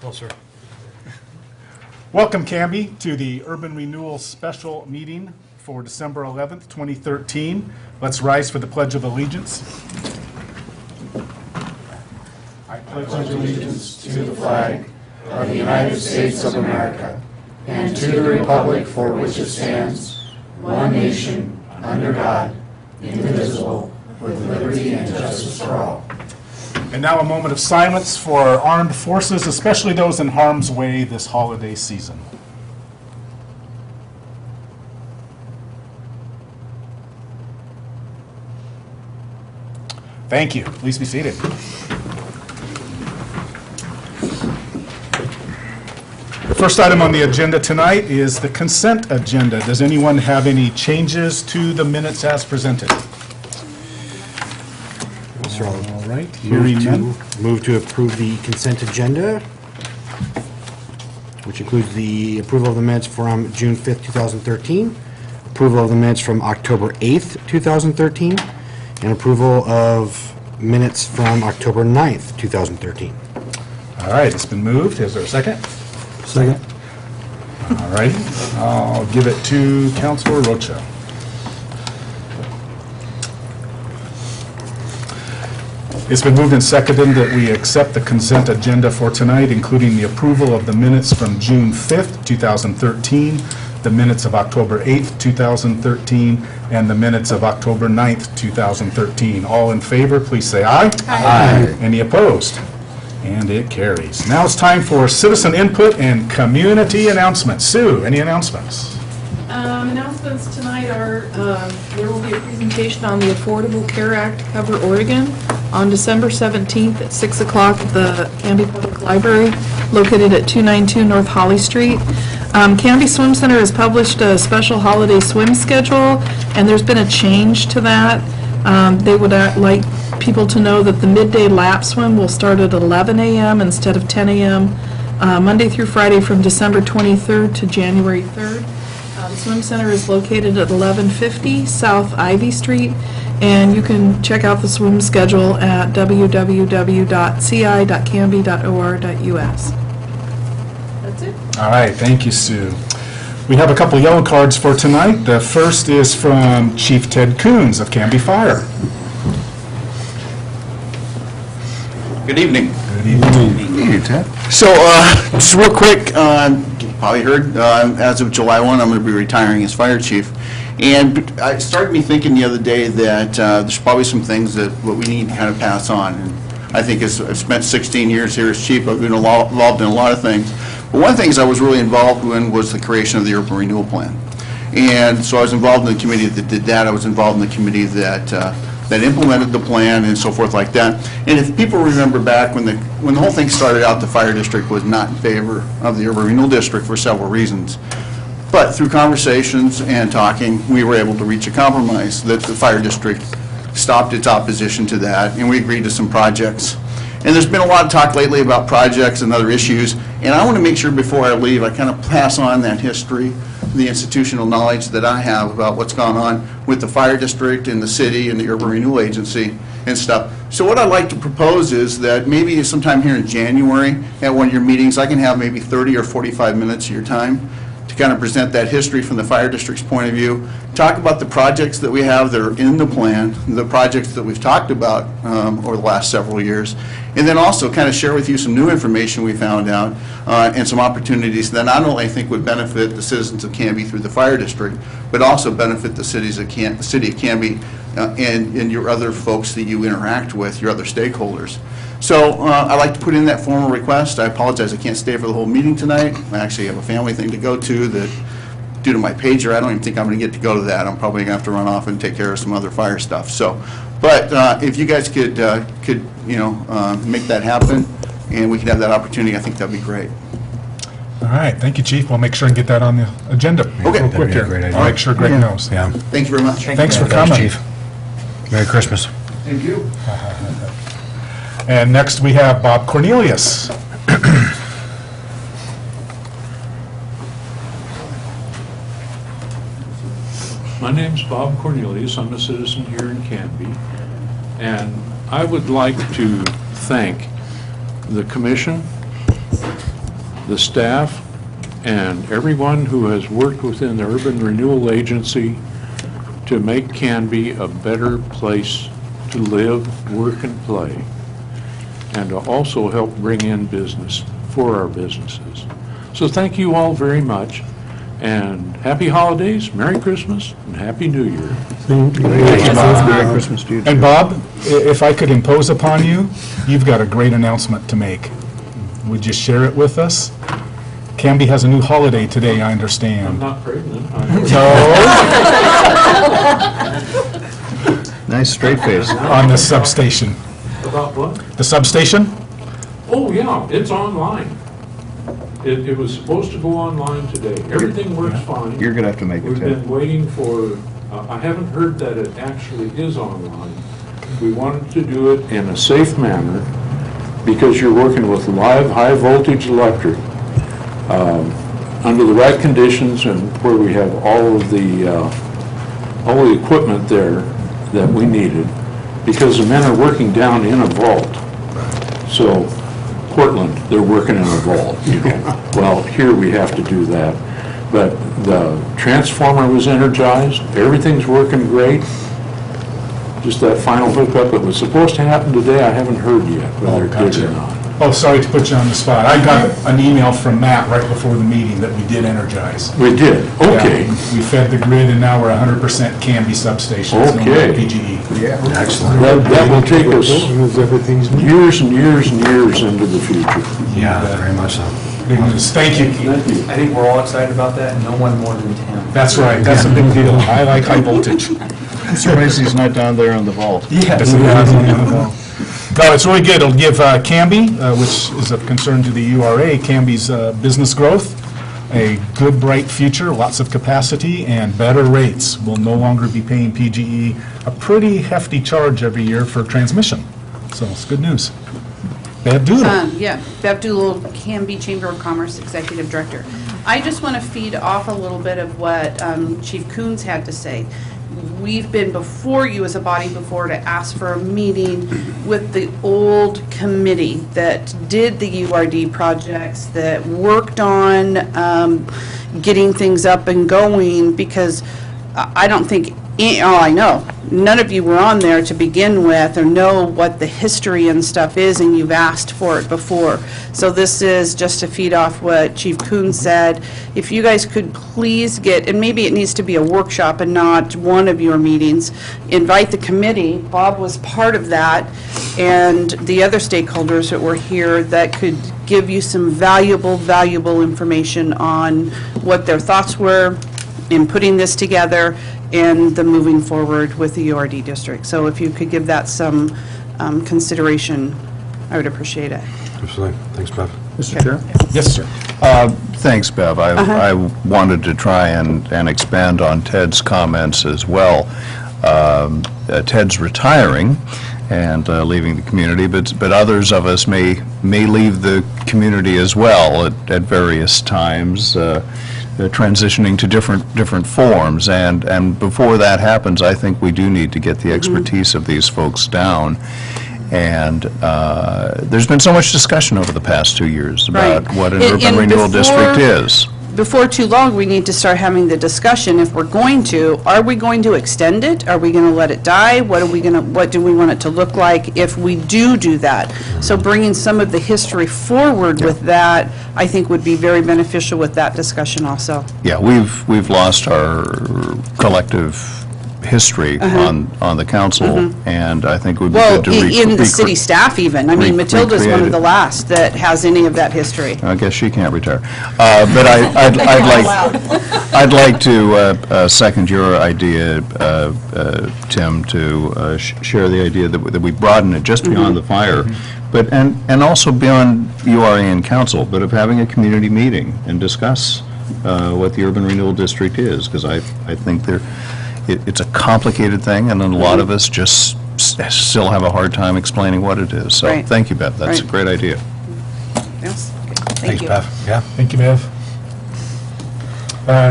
Well, sir. Welcome, Canby, to the Urban Renewal Special Meeting for December 11th, 2013. Let's rise for the Pledge of Allegiance. I pledge allegiance to the flag of the United States of America and to the republic for which it stands, one nation, under God, indivisible, with liberty and justice for all. And now a moment of silence for our armed forces, especially those in harm's way this holiday season. Thank you. Please be seated. The first item on the agenda tonight is the consent agenda. Does anyone have any changes to the minutes as presented? All right. Hearing none. Move to approve the consent agenda, which includes the approval of the minutes from June 5th, 2013, approval of the minutes from October 8th, 2013, and approval of minutes from October 9th, 2013. All right, it's been moved. Is there a second? Second. All right, I'll give it to Councilor Rocha. It's been moved and seconded that we accept the consent agenda for tonight, including the approval of the minutes from June 5th, 2013, the minutes of October 8th, 2013, and the minutes of October 9th, 2013. All in favor, please say aye. Aye. Any opposed? And it carries. Now it's time for citizen input and community announcements. Sue, any announcements? Announcements tonight are there will be a presentation on the Affordable Care Act to cover Oregon on December 17th at 6 o'clock at the Canby Public Library located at 292 North Holly Street. Canby Swim Center has published a special holiday swim schedule, and there's been a change to that. They would like people to know that the midday lap swim will start at 11 a.m. instead of 10 a.m. Monday through Friday from December 23rd to January 3rd. The swim center is located at 1150 South Ivy Street, and you can check out the swim schedule at www.ci.canby.or.us. That's it. All right, thank you, Sue. We have a couple yellow cards for tonight. The first is from Chief Ted Coons of Canby Fire. Good evening. Good evening. Hey, Ted. So, just real quick, you probably heard, as of July 1, I'm going to be retiring as fire chief. And it started me thinking the other day that there's probably some things that what we need to kind of pass on. And I think I've spent 16 years here as chief. I've been involved in a lot of things. But one of the things I was really involved in was the creation of the Urban Renewal Plan. And so I was involved in the committee that did that. I was involved in the committee that implemented the plan and so forth like that. And if people remember back when the whole thing started out, the fire district was not in favor of the Urban Renewal District for several reasons. But through conversations and talking, we were able to reach a compromise that the fire district stopped its opposition to that, and we agreed to some projects. And there's been a lot of talk lately about projects and other issues, and I want to make sure before I leave I kind of pass on that history, the institutional knowledge that I have about what's gone on with the fire district and the city and the Urban Renewal Agency and stuff. So what I'd like to propose is that maybe sometime here in January at one of your meetings I can have maybe 30 or 45 minutes of your time to kind of present that history from the fire district's point of view, talk about the projects that we have that are in the plan, the projects that we've talked about over the last several years, and then also kind of share with you some new information we found out and some opportunities that not only I think would benefit the citizens of Canby through the fire district, but also benefit the city of Canby and your other folks that you interact with, your other stakeholders. So I'd like to put in that formal request. I apologize I can't stay for the whole meeting tonight. I actually have a family thing to go to that, due to my pager, I don't even think I'm going to get to go to that. I'm probably going to have to run off and take care of some other fire stuff. So, but if you guys could make that happen and we could have that opportunity, I think that'd be great. All right, thank you, Chief. We'll make sure and get that on the agenda. Okay. Real quick here. Great idea. I'll make sure Greg knows. Yeah. Thank you very much. Thanks for Thanks, coming. Chief. Merry Christmas. Thank you. And next we have Bob Cornelius. My name's Bob Cornelius. I'm a citizen here in Canby, and I would like to thank the commission the staff, and everyone who has worked within the Urban Renewal Agency to make Canby a better place to live, work, and play, and to also help bring in business for our businesses. So thank you all very much, and happy holidays, Merry Christmas, and Happy New Year. Merry Christmas to you. And Bob, if I could impose upon you, you've got a great announcement to make. Would you share it with us? Canby has a new holiday today, I I'm understand. not pregnant. Nice straight face. On the substation. About what? The substation? Oh, yeah, it's online. It was supposed to go online today. Everything works fine. You're going to have to make it, We've Ted. been waiting for, I haven't heard that it actually is online. We wanted to do it in a safe manner because you're working with live, high-voltage electric under the right conditions and where we have all the equipment there that we needed, because the men are working down in a vault. So Portland, they're working in a vault, you know. Well, here we have to do that. But the transformer was energized, everything's working great. Just that final hookup that was supposed to happen today, I haven't heard yet whether it did or not. Oh, sorry to put you on the spot. I got an email from Matt right before the meeting that we did energize. We did, okay. Yeah, we fed the grid, and now we're 100% Canby substations. No more Okay. PGE. That will take us years and years and years into the future. Yeah, very much so. Big news. Thank you. I think we're all excited about that, no one more than Tim. That's right, that's a big deal. I like high voltage. Surprised he's not down there on the vault. Yes. No, it's really good. It'll give Canby, which is of concern to the URA, Canby's business growth, a good, bright future, lots of capacity, and better rates. We'll no longer be paying PGE a pretty hefty charge every year for transmission. So it's good news. Bev Doodle. Yeah, Bev Doolittle, Canby Chamber of Commerce Executive Director. I just want to feed off a little bit of what Chief Coons had to say. We've been before you as a body before to ask for a meeting with the old committee that did the URD projects, that worked on getting things up and going, because I don't think, I know, none of you were on there to begin with or know what the history and stuff is, and you've asked for it before. So this is just to feed off what Chief Coons said. If you guys could please get, and maybe it needs to be a workshop and not one of your meetings, invite the committee. Bob was part of that, and the other stakeholders that were here that could give you some valuable information on what their thoughts were in putting this together and the moving forward with the URD district. So if you could give that some consideration, I would appreciate it. Absolutely. Thanks, Bev. Mr. Chair? Yes, sir. Thanks, Bev. I wanted to try and expand on Ted's comments as well. Ted's retiring and leaving the community, but others of us may leave the community as well at various times, transitioning to different forms. And before that happens, I think we do need to get the expertise of these folks down. And there's been so much discussion over the past 2 years about Right. what an And urban renewal district before- is. Before too long, we need to start having the discussion, if we're going to, are we going to extend it? Are we going to let it die? What do we want it to look like if we do that? So bringing some of the history forward with that, I think would be very beneficial with that discussion also. Yeah, we've lost our collective history on the council, and I think it would be Well, good to in the city staff even. I mean, Matilda's one recreate of it. the last that has any of that history. I guess she can't retire. But I'd like to second your idea, Tim, to share the idea that we broaden it just beyond the fire, but and also beyond URA and council, but of having a community meeting and discuss what the urban renewal district is, because I think it's a complicated thing, and then a lot of us just still have a hard time explaining what it is. So Right. thank you, Beth. That's a Right. great idea. Yes? Okay. Thank Thanks, you. Bev. Yeah. Thank you, Bev.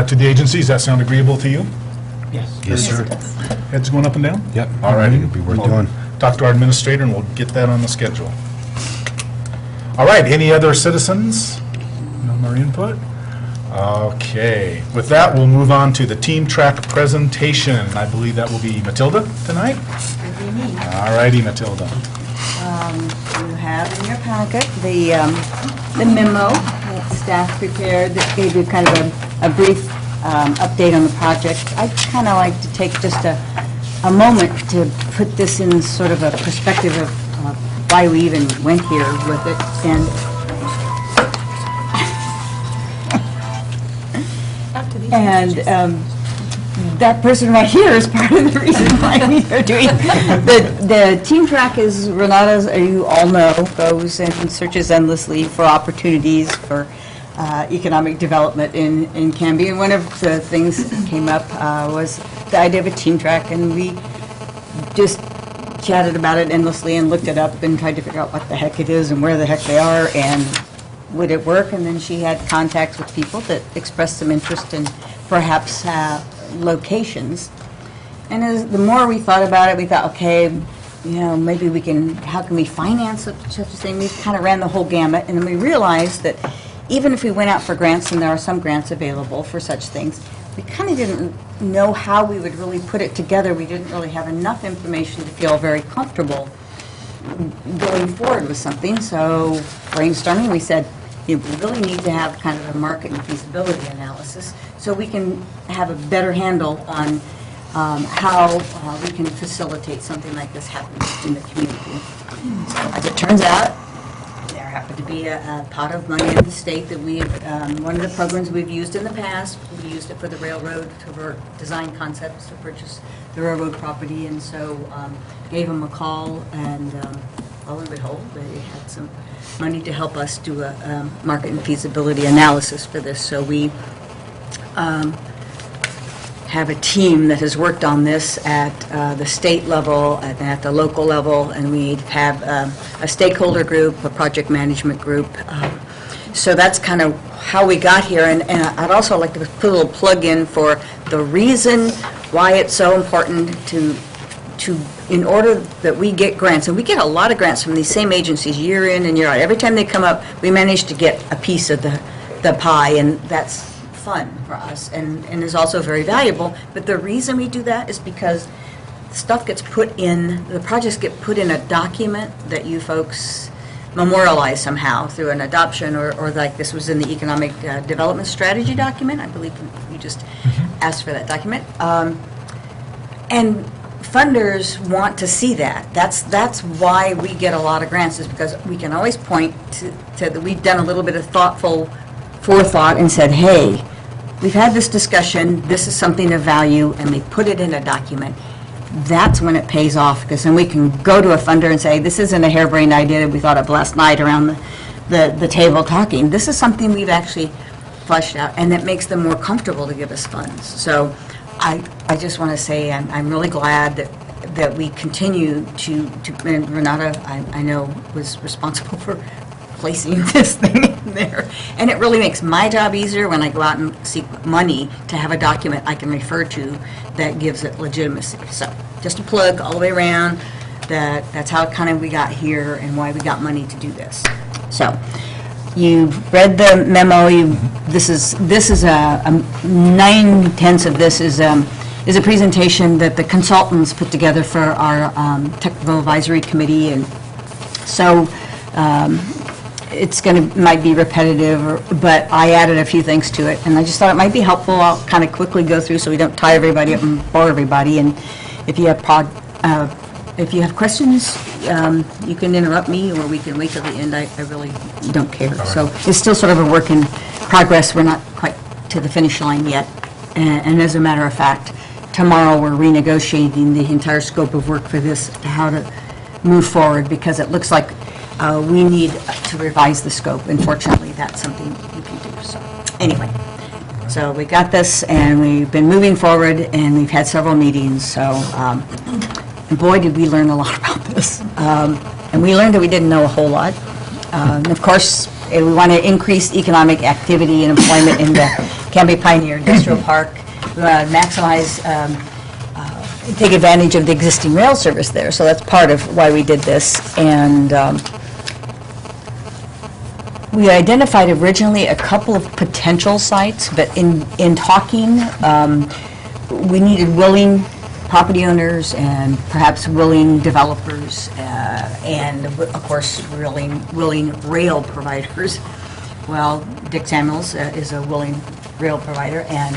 To the agencies, that sound agreeable to you? Yes, sir. Heads going up and down? Yep. All righty. It'd be worth We'll doing. Talk to our administrator, and we'll get that on the schedule. All right, any other citizens? No more input? Okay, with that, we'll move on to the team track presentation. I believe that will be Matilda tonight? All righty, Matilda. You have in your packet the memo that staff prepared that gave you kind of a brief update on the project. I'd kind of like to take just a moment to put this in sort of a perspective of why we even went here with it. And that person right here is part of the reason why we are doing the team track. Is Renata, as you all know, goes and searches endlessly for opportunities for economic development in Canby, and one of the things that came up was the idea of a team track, and we just chatted about it endlessly and looked it up and tried to figure out what the heck it is and where the heck they are and would it work. And then she had contacts with people that expressed some interest in perhaps locations. And as the more we thought about it, we thought, okay, you know, maybe we can, how can we finance such a thing? We kind of ran the whole gamut, and then we realized that even if we went out for grants, and there are some grants available for such things, we kind of didn't know how we would really put it together. We didn't really have enough information to feel very comfortable going forward with something. So brainstorming, we said, you know, we really need to have kind of a market and feasibility analysis so we can have a better handle on how we can facilitate something like this happening in the community. So as it turns out, there happened to be a pot of money in the state that we, one of the programs we've used in the past, we used it for the railroad, for design concepts to purchase the railroad property, and so gave them a call, and lo and behold, they had some money to help us do a market and feasibility analysis for this. So we have a team that has worked on this at the state level and at the local level, and we have a stakeholder group, a project management group. So that's kind of how we got here, and I'd also like to put a little plug in for the reason why it's so important to in order that we get grants, and we get a lot of grants from these same agencies year in and year out. Every time they come up, we manage to get a piece of the pie, and that's fun for us and is also very valuable. But the reason we do that is because stuff gets put in, the projects get put in a document that you folks memorialize somehow through an adoption, or like this was in the Economic Development Strategy document. I believe you just asked for that document. And funders want to see that. That's why we get a lot of grants, is because we can always point to that we've done a little bit of thoughtful forethought and said, hey, we've had this discussion, this is something of value, and we put it in a document. That's when it pays off, because then we can go to a funder and say, this isn't a harebrained idea that we thought of last night around the table talking. This is something we've actually fleshed out, and it makes them more comfortable to give us funds. So I just want to say I'm really glad that we continue to and Renata, I know, was responsible for placing this thing in there. And it really makes my job easier when I go out and seek money to have a document I can refer to that gives it legitimacy. So just a plug all the way around, that's how kind of we got here and why we got money to do this. So you've read the memo. This is a 9/10 of this is a presentation that the consultants put together for our technical advisory committee, and so it's might be repetitive, but I added a few things to it, and I just thought it might be helpful. I'll kind of quickly go through so we don't tie everybody up and bore everybody. And if you have questions, you can interrupt me, or we can wait till the end. I really don't care. So it's still sort of a work in progress. We're not quite to the finish line yet. And as a matter of fact, tomorrow we're renegotiating the entire scope of work for this, how to move forward, because it looks like we need to revise the scope. Unfortunately, that's something we can do. So anyway, so we got this, and we've been moving forward, and we've had several meetings. So and boy, did we learn a lot about this. And we learned that we didn't know a whole lot. And of course, we want to increase economic activity and employment in the Canby Pioneer Industrial Park. We want to maximize, take advantage of the existing rail service there. So that's part of why we did this. And We identified originally a couple of potential sites, but in talking, we needed willing property owners and perhaps willing developers, and of course, willing rail providers. Well, Dick Samuels is a willing rail provider, and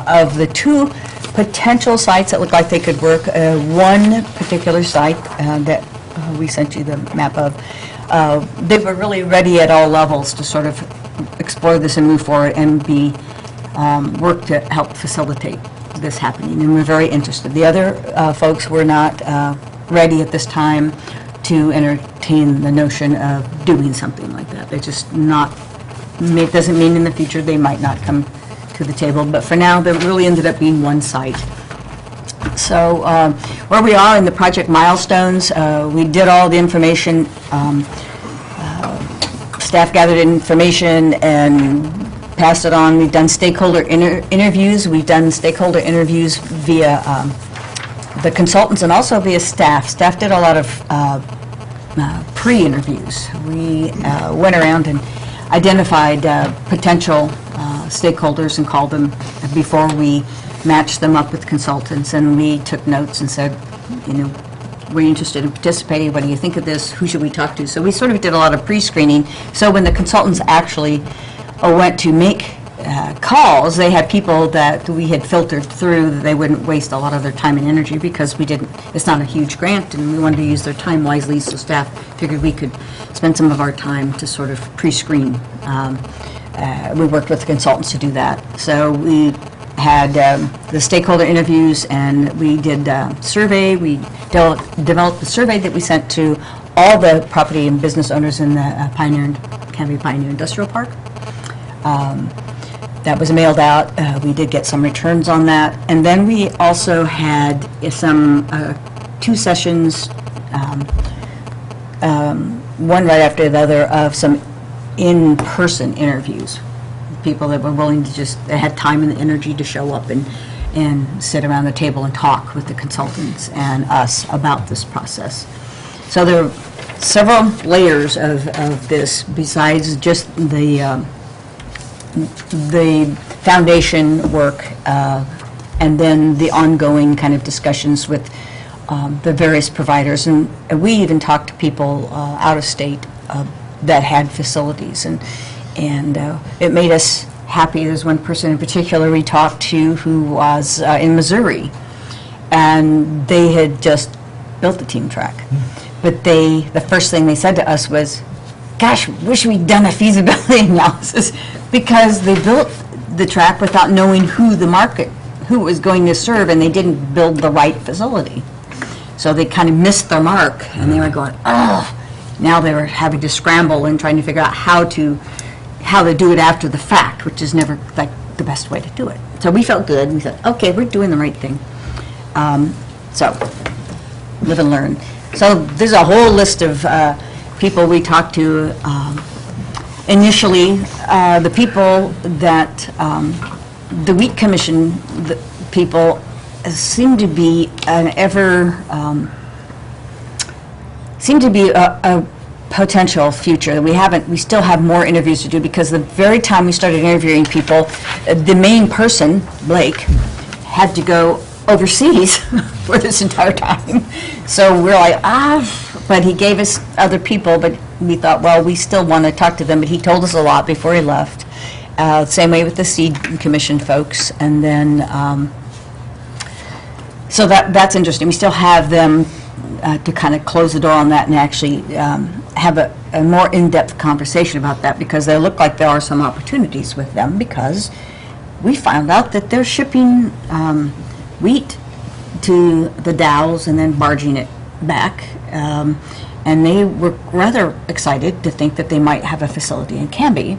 of the two potential sites that looked like they could work, one particular site that we sent you the map of, they were really ready at all levels to sort of explore this and move forward and be work to help facilitate this happening, and we're very interested. The other folks were not ready at this time to entertain the notion of doing something like that. They're just not, it doesn't mean in the future they might not come to the table, but for now, there really ended up being one site. So where we are in the project milestones, we did all the information, staff gathered information and passed it on. We've done stakeholder interviews. We've done stakeholder interviews via the consultants and also via staff. Staff did a lot of pre-interviews. We went around and identified potential stakeholders and called them before we matched them up with consultants, and we took notes and said, you know, we're interested in participating. What do you think of this? Who should we talk to? So we sort of did a lot of pre-screening. So when the consultants actually went to make calls, they had people that we had filtered through that they wouldn't waste a lot of their time and energy, because we didn't, it's not a huge grant and we wanted to use their time wisely, so staff figured we could spend some of our time to sort of pre-screen. We worked with the consultants to do that. So we had the stakeholder interviews, and we did survey. We developed a survey that we sent to all the property and business owners in the Canby Pioneer Industrial Park. That was mailed out. We did get some returns on that. And then we also had some 2 sessions, one right after the other, of some in-person interviews. People that were willing to just, that had time and the energy to show up and sit around the table and talk with the consultants and us about this process. So there are several layers of this besides just the foundation work and then the ongoing kind of discussions with the various providers. And we even talked to people out of state that had facilities, and it made us happy. There's one person in particular we talked to who was in Missouri, and they had just built the team track. But the first thing they said to us was, gosh, wish we'd done a feasibility analysis, because they built the track without knowing who it was going to serve, and they didn't build the right facility. So they kind of missed their mark, and they were going, oh. Now they were having to scramble and trying to figure out how to do it after the fact, which is never like the best way to do it. So we felt good. We said, okay, we're doing the right thing. So live and learn. So there's a whole list of people we talked to. Initially, the people that the Wheat Commission, the people seem to be a potential future. We still have more interviews to do, because the very time we started interviewing people, the main person, Blake, had to go overseas for this entire time. So we're like, but he gave us other people, but we thought, well, we still want to talk to them, but he told us a lot before he left. Same way with the Seed Commission folks, and then, so that's interesting. We still have them to kind of close the door on that and actually have a more in-depth conversation about that, because there look like there are some opportunities with them, because we found out that they're shipping wheat to the Dalles and then barging it back, and they were rather excited to think that they might have a facility in Canby.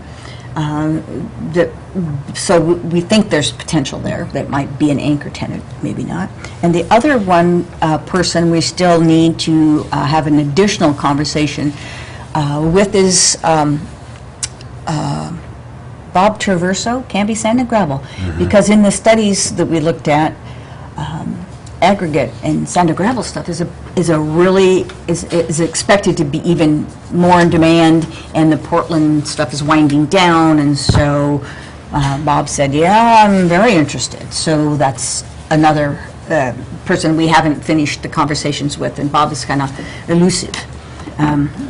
So we think there's potential there that might be an anchor tenant, maybe not. And the other one person we still need to have an additional conversation with is Bob Traverso, Canby Sand and Gravel. Because in the studies that we looked at, aggregate and sand and gravel stuff is expected to be even more in demand, and the Portland stuff is winding down, and so Bob said, yeah, I'm very interested. So that's another person we haven't finished the conversations with, and Bob is kind of elusive.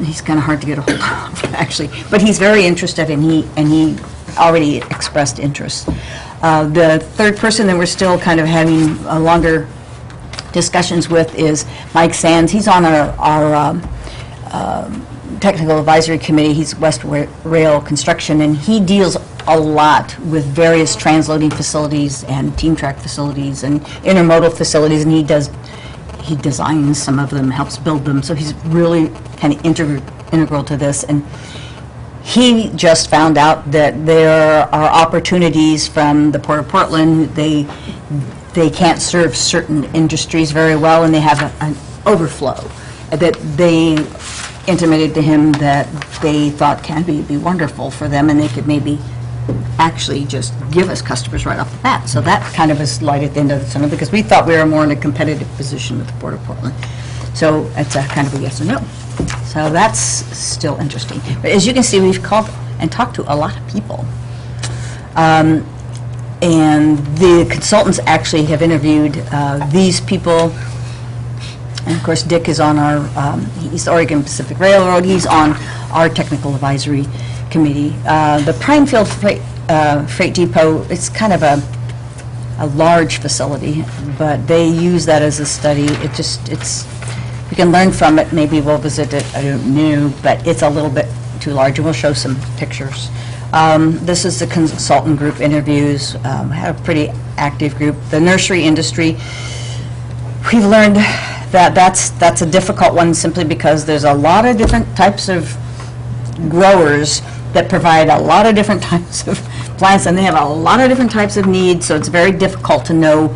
He's kind of hard to get a hold of, actually, but he's very interested, and he already expressed interest. The third person that we're still kind of having longer discussions with is Mike Sands. He's on our technical advisory committee. He's West Rail Construction, and he deals a lot with various transloading facilities and team track facilities and intermodal facilities, and he designs some of them, helps build them, so he's really kind of integral to this. And he just found out that there are opportunities from the Port of Portland. They can't serve certain industries very well, and they have an overflow that they intimated to him that they thought can be wonderful for them, and they could maybe actually just give us customers right off the bat. So that kind of is light at the end of the tunnel, because we thought we were more in a competitive position with the Port of Portland. So it's a kind of a yes or no. So that's still interesting. But as you can see, we've called and talked to a lot of people. And the consultants actually have interviewed these people. And of course, Dick is on our, he's Oregon Pacific Railroad. He's on our technical advisory committee. The Pinefield Freight Depot, it's kind of a large facility, but they use that as a study. We can learn from it. Maybe we'll visit it, I don't know, but it's a little bit too large, and we'll show some pictures. This is the consultant group interviews. Had a pretty active group. The nursery industry, we've learned that that's a difficult one, simply because there's a lot of different types of growers that provide a lot of different types of plants, and they have a lot of different types of needs, so it's very difficult to know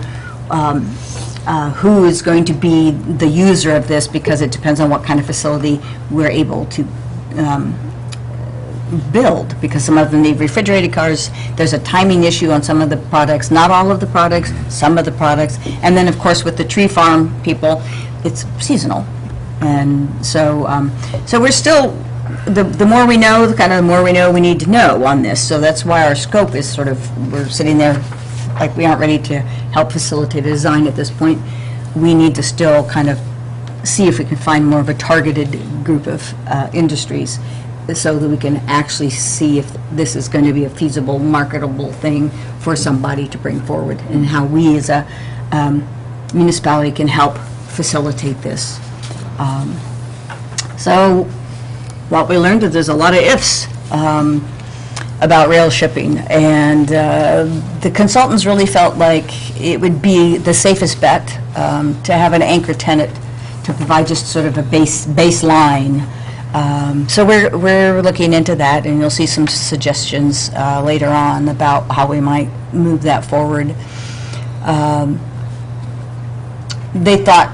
who is going to be the user of this, because it depends on what kind of facility we're able to build, because some of them need refrigerated cars. There's a timing issue on some of the products, not all of the products, some of the products, and then of course with the tree farm people, it's seasonal. And so so we're still, the more we know, the kind of the more we know we need to know on this. So that's why our scope is sort of, we're sitting there like we aren't ready to help facilitate a design at this point. We need to still kind of see if we can find more of a targeted group of industries, so that we can actually see if this is going to be a feasible, marketable thing for somebody to bring forward, and how we as a municipality can help facilitate this. So what we learned is there's a lot of ifs about rail shipping, and the consultants really felt like it would be the safest bet to have an anchor tenant to provide just sort of a baseline. So we're looking into that, and you'll see some suggestions later on about how we might move that forward. They thought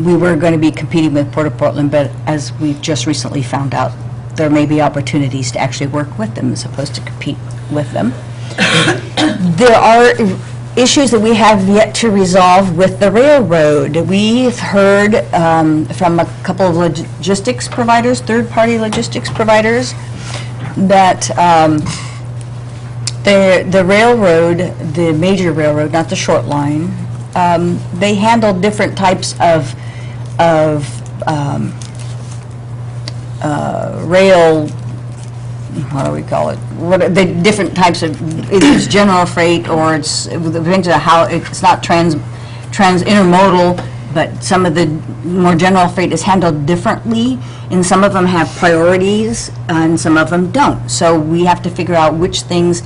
we were going to be competing with Port of Portland, but as we've just recently found out, there may be opportunities to actually work with them as opposed to compete with them. There are issues that we have yet to resolve with the railroad. We've heard from a couple of logistics providers, third-party logistics providers, that the railroad, the major railroad, not the short line, they handle different types of rail, what do we call it? What are the different types of, it's general freight, or it depends on how, it's not trans intermodal, but some of the more general freight is handled differently, and some of them have priorities and some of them don't. So we have to figure out which things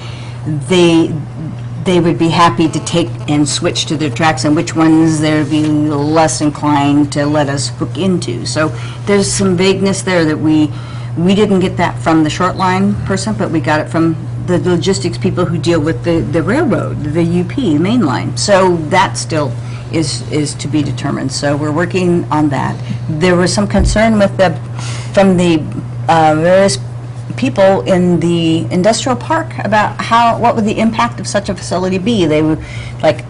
they would be happy to take and switch to their tracks, and which ones they'd be less inclined to let us hook into. So there's some vagueness there that we didn't get that from the short line person, but we got it from the logistics people who deal with the railroad, the UP, main line. So that still is to be determined. So we're working on that. There was some concern from the various people in the industrial park about what would the impact of such a facility be. They were like,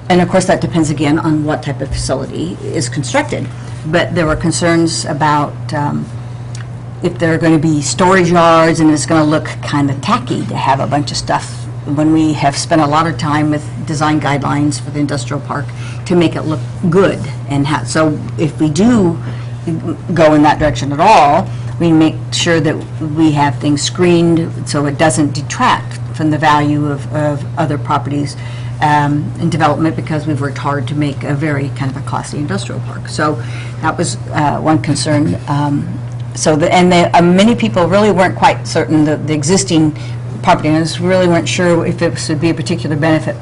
And of course, that depends again on what type of facility is constructed. But there were concerns about if there are going to be storage yards, and it's going to look kind of tacky to have a bunch of stuff when we have spent a lot of time with design guidelines for the industrial park to make it look good. And so if we do go in that direction at all, we make sure that we have things screened so it doesn't detract from the value of other properties in development, because we've worked hard to make a very kind of a classy industrial park. So that was one concern. Many people really weren't quite certain, the existing property owners really weren't sure if it would be a particular benefit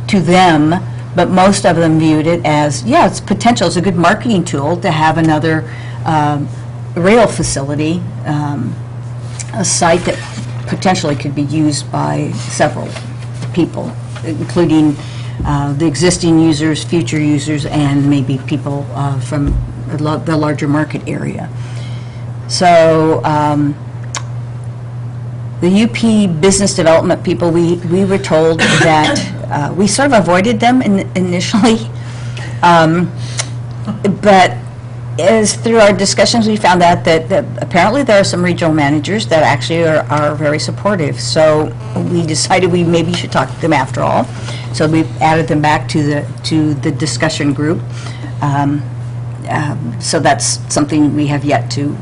to them, but most of them viewed it as, yeah, it's potential, it's a good marketing tool to have another rail facility, a site that potentially could be used by several people, including the existing users, future users, and maybe people from the larger market area. So the UP business development people, we were told that we sort of avoided them initially, but as through our discussions, we found out that apparently there are some regional managers that actually are very supportive. So we decided we maybe should talk to them after all. So we added them back to the discussion group. So that's something we have yet to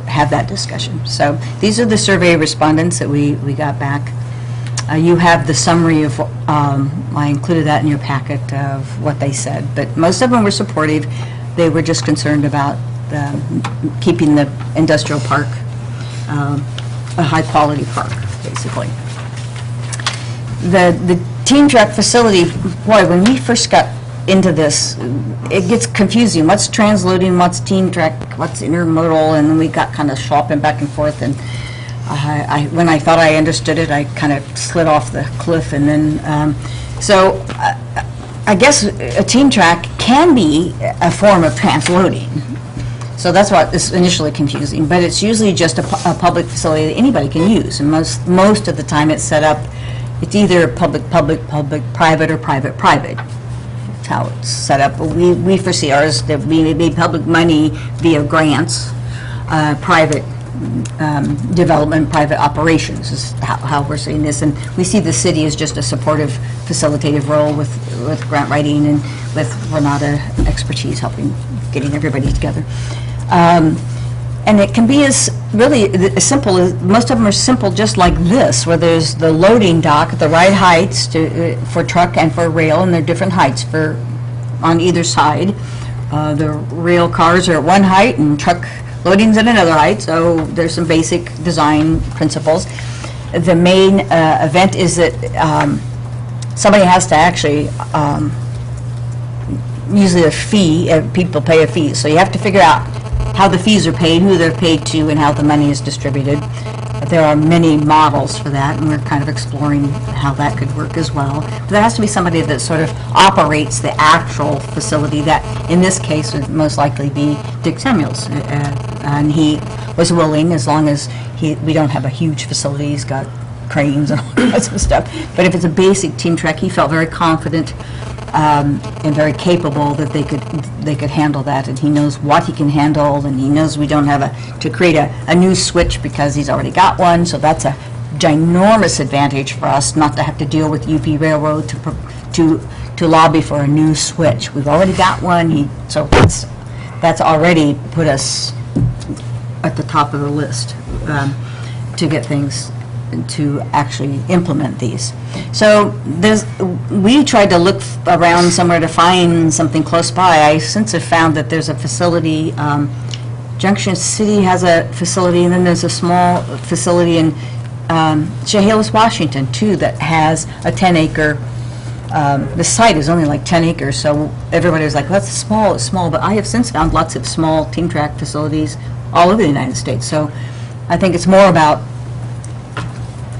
have that discussion. So these are the survey respondents that we got back. You have the summary of, I included that in your packet of what they said, but most of them were supportive. They were just concerned about keeping the industrial park a high-quality park, basically. The Team Track facility, boy, when we first got into this, it gets confusing. What's transloading, what's Team Track, what's intermodal, and then we got kind of swapping back and forth, and when I thought I understood it, I kind of slid off the cliff, and then, I guess a Team Track can be a form of transloading. So that's what is initially confusing, but it's usually just a public facility that anybody can use, and most of the time it's set up, it's either public, private, or private. That's how it's set up. We foresee ours that we may public money via grants, private development, private operations is how we're seeing this, and we see the city as just a supportive, facilitative role with grant writing and with Renata expertise helping getting everybody together. And it can be as simple as, most of them are simple just like this, where there's the loading dock at the right heights for truck and for rail, and they're different heights on either side. The rail cars are at one height and truck loading's at another height, so there's some basic design principles. The main event is that somebody has to actually, usually a fee, people pay a fee, so you have to figure out how the fees are paid, who they're paid to, and how the money is distributed. There are many models for that, and we're kind of exploring how that could work as well. But there has to be somebody that sort of operates the actual facility that, in this case, would most likely be Dick Samuels. And he was willing, as long as we don't have a huge facility, he's got cranes and all kinds of stuff. But if it's a basic Team Track, he felt very confident and very capable that they could handle that, and he knows what he can handle, and he knows we don't have to create a new switch because he's already got one, so that's a ginormous advantage for us not to have to deal with UP Railroad to lobby for a new switch. We've already got one, so that's already put us at the top of the list to get things to actually implement these. So we tried to look around somewhere to find something close by. I since have found that there's a facility, Junction City has a facility, and then there's a small facility in Chehalis, Washington, too, that has a 10-acre, the site is only like 10 acres, so everybody was like, that's small, it's small, but I have since found lots of small Team Track facilities all over the United States. So I think it's more about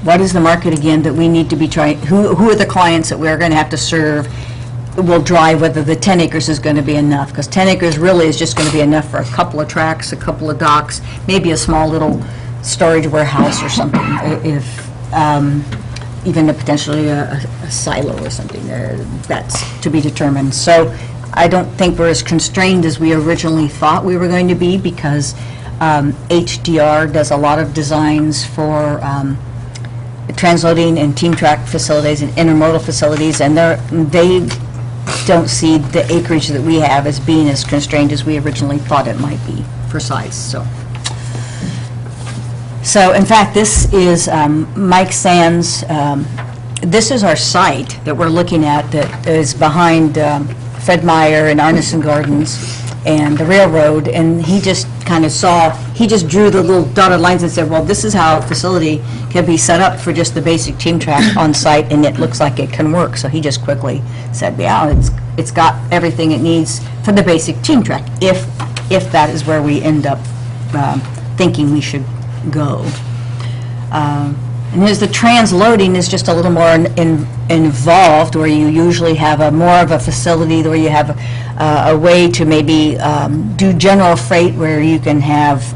what is the market again that we need to be trying, who are the clients that we're going to have to serve will drive whether the 10 acres is going to be enough, because 10 acres really is just going to be enough for a couple of tracks, a couple of docks, maybe a small little storage warehouse or something, if even potentially a silo or something. That's to be determined. So I don't think we're as constrained as we originally thought we were going to be, because HDR does a lot of designs for transloading and team track facilities and intermodal facilities, and they don't see the acreage that we have as being as constrained as we originally thought it might be for size. So in fact, this is Mike Sands. This is our site that we're looking at that is behind Fred Meyer and Arneson Gardens and the railroad, and he just kind of he just drew the little dotted lines and said, well, this is how a facility can be set up for just the basic team track on site, and it looks like it can work. So he just quickly said, yeah, it's got everything it needs for the basic team track, if that is where we end up thinking we should go. And here's the transloading is just a little more involved, where you usually have more of a facility where you have a way to maybe do general freight, where you can have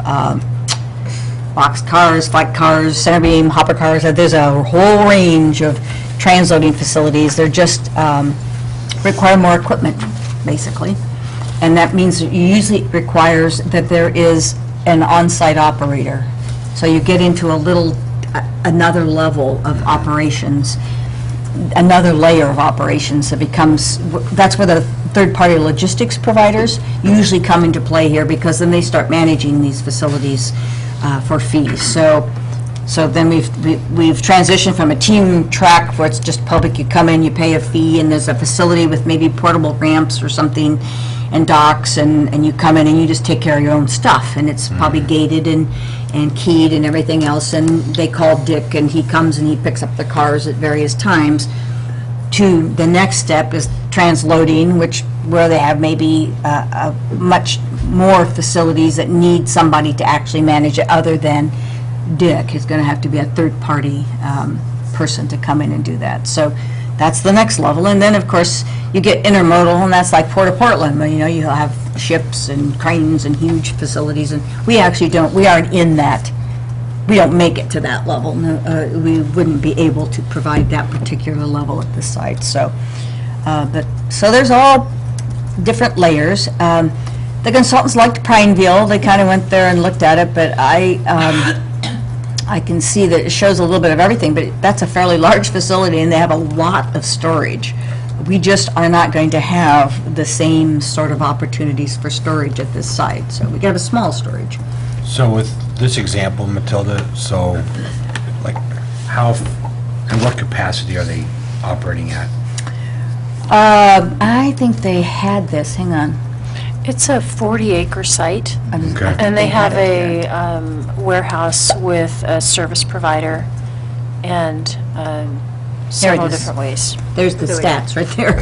box cars, flight cars, center beam, hopper cars. There's a whole range of transloading facilities. They're just require more equipment, basically. And that means it usually requires that there is an on-site operator. So you get into another level of operations, another layer of operations that becomes, that's where the third-party logistics providers usually come into play here, because then they start managing these facilities for fees. So then we've transitioned from a team track where it's just public, you come in, you pay a fee, and there's a facility with maybe portable ramps or something and docks, and you come in and you just take care of your own stuff, and it's probably gated and keyed and everything else, and they call Dick, and he comes and he picks up the cars at various times. To the next step is transloading, where they have maybe much more facilities that need somebody to actually manage it other than Dick. Is going to have to be a third-party person to come in and do that. So that's the next level. And then, of course, you get intermodal, and that's like Port of Portland. You know, you have ships and cranes and huge facilities, and we aren't in that. We don't make it to that level. No, we wouldn't be able to provide that particular level at this site. So, so there's all different layers. The consultants liked Prineville. They kind of went there and looked at it, but I can see that it shows a little bit of everything, but that's a fairly large facility, and they have a lot of storage. We just are not going to have the same sort of opportunities for storage at this site, so we got a small storage. So with this example, Matilda, so like how and what capacity are they operating at? I think they had this, hang on. It's a 40-acre site, Okay. and they have a warehouse with a service provider and several is. different ways. There's the stats right there.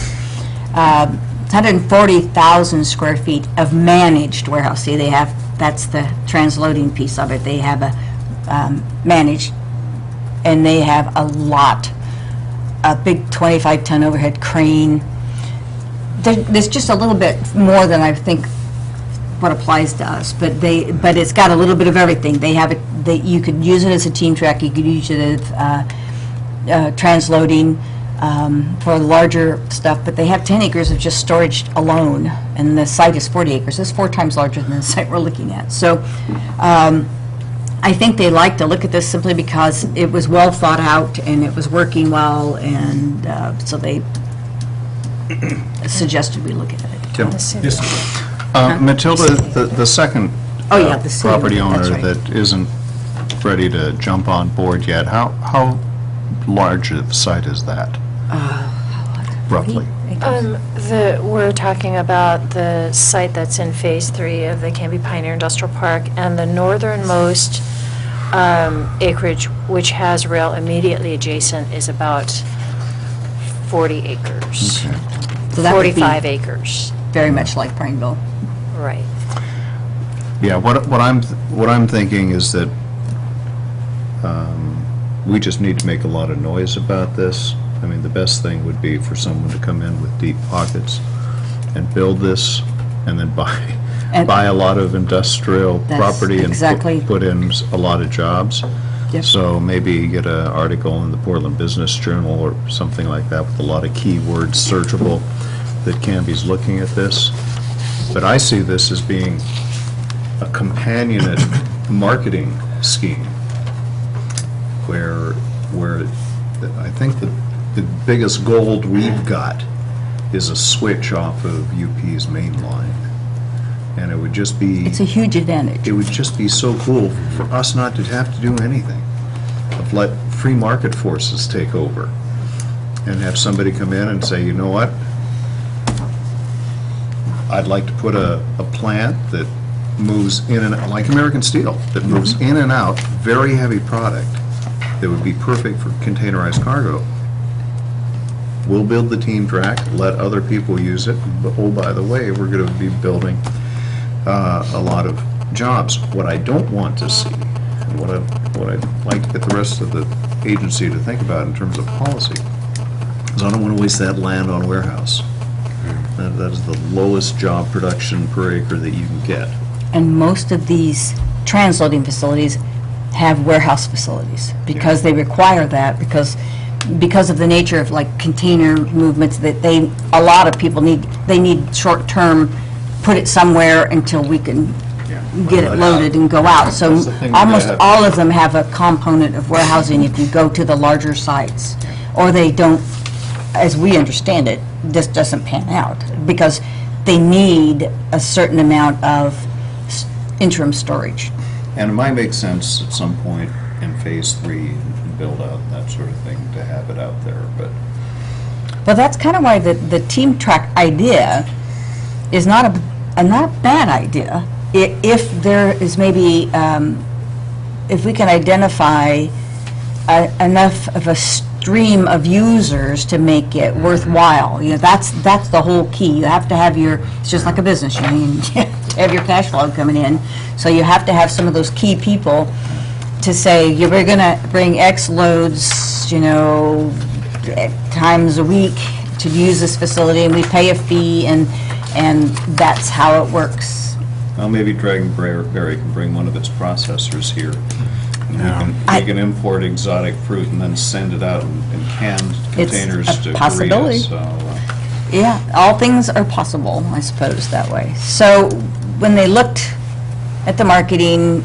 140,000 square feet of managed warehouse. See, that's the transloading piece of it. They have a managed, and they have a big 25-ton overhead crane. There's just a little bit more than I think what applies to us, but it's got a little bit of everything. They have it. You could use it as a team track. You could use it as transloading for larger stuff. But they have 10 acres of just storage alone, and the site is 40 acres. It's 4 times larger than the site we're looking at. So I think they like to look at this simply because it was well thought out and it was working well, and so they suggested we look at it. Tim? Yes. Matilda, the second Oh, yeah, the same. property owner That's right. that isn't ready to jump on board yet, how large of a site is that? Roughly? We're talking about the site that's in Phase 3 of the Canby Pioneer Industrial Park, and the northernmost acreage, which has rail immediately adjacent, is about 40 acres. Okay. So that would be 45 acres. very much like Prineville. Right. Yeah, what I'm thinking is that we just need to make a lot of noise about this. I mean, the best thing would be for someone to come in with deep pockets and build this, and then buy a lot of industrial That's property and exactly. put in a lot of jobs. Yep. So maybe get an article in the Portland Business Journal or something like that with a lot of keywords searchable that Canby's looking at this. But I see this as being a companionate marketing scheme where I think the biggest gold we've got is a switch off of UP's main line. And it would just be... It's a huge advantage. It would just be so cool for us not to have to do anything, of let free market forces take over and have somebody come in and say, you know what, I'd like to put a plant that moves in and out, like American Steel, that moves in and out, very heavy product that would be perfect for containerized cargo. We'll build the team track, let other people use it, but oh, by the way, we're going to be building a lot of jobs. What I don't want to see, and what I'd like to get the rest of the agency to think about in terms of policy, is I don't want to waste that land on warehouse. That is the lowest job production per acre that you can get. And most of these transloading facilities have warehouse facilities because they require that, because of the nature of like container movements that a lot of people need short-term, put it somewhere until we can get it loaded and go out. So almost all of them have a component of warehousing if you go to the larger sites. Or they don't, as we understand it, this doesn't pan out because they need a certain amount of interim storage. And it might make sense at some point in phase 3 and build out that sort of thing to have it out there, but... Well, that's kind of why the team track idea is not a bad idea. If there is maybe, if we can identify enough of a stream of users to make it worthwhile, you know, that's the whole key. You have to have it's just like a business, you have your cash flow coming in, so you have to have some of those key people to say, we're going to bring X loads, you know, times a week to use this facility, and we pay a fee, and that's how it works. Well, maybe Dragonberry can bring one of its processors here. And we can import exotic fruit and then send it out in canned containers to possibility. Korea. So, yeah, all things are possible, I suppose, that way. So when they looked at the marketing,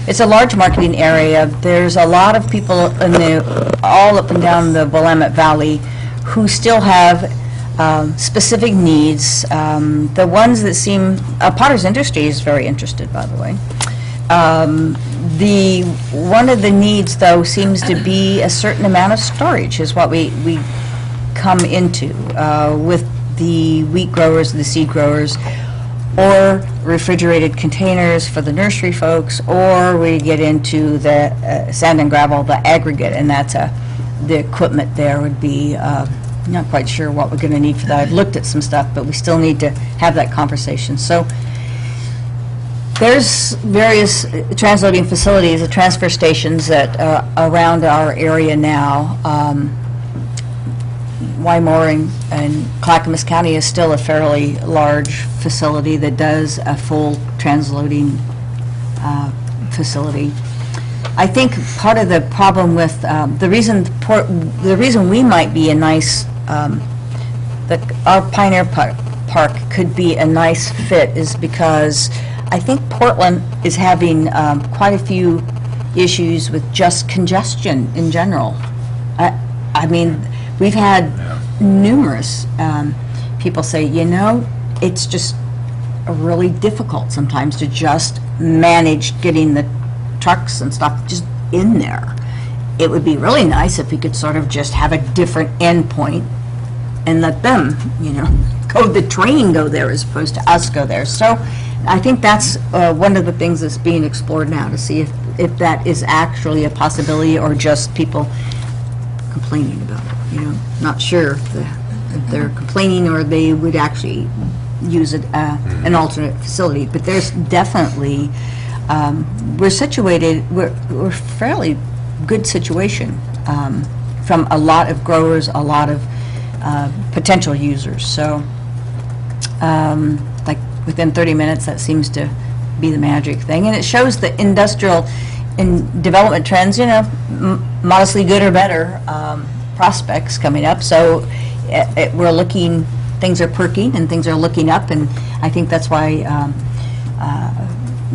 it's a large marketing area. There's a lot of people all up and down the Willamette Valley who still have specific needs. The ones that seem, Potter's Industry is very interested, by the way. One of the needs, though, seems to be a certain amount of storage is what we come into with the wheat growers, the seed growers, or refrigerated containers for the nursery folks, or we get into the sand and gravel, the aggregate, and that's the equipment there would be, not quite sure what we're going to need for that. I've looked at some stuff, but we still need to have that conversation. So there's various transloading facilities, the transfer stations that around our area now. Wymore and Clackamas County is still a fairly large facility that does a full transloading facility. I think part of the problem with the reason we might be a nice our Pioneer Park could be a nice fit is because I think Portland is having quite a few issues with just congestion in general. I mean, we've had numerous people say, you know, it's just really difficult sometimes to just manage getting the trucks and stuff just in there. It would be really nice if we could sort of just have a different endpoint and let them, you know, the train go there as opposed to us go there. So I think that's one of the things that's being explored now to see if that is actually a possibility or just people complaining about it. You know, not sure if they're complaining or they would actually use it an alternate facility. But there's definitely we're situated. We're fairly good situation from a lot of growers, a lot of potential users. So, like within 30 minutes, that seems to be the magic thing, and it shows the industrial in development trends, modestly good or better prospects coming up. So we're looking, things are perking and things are looking up, and I think that's why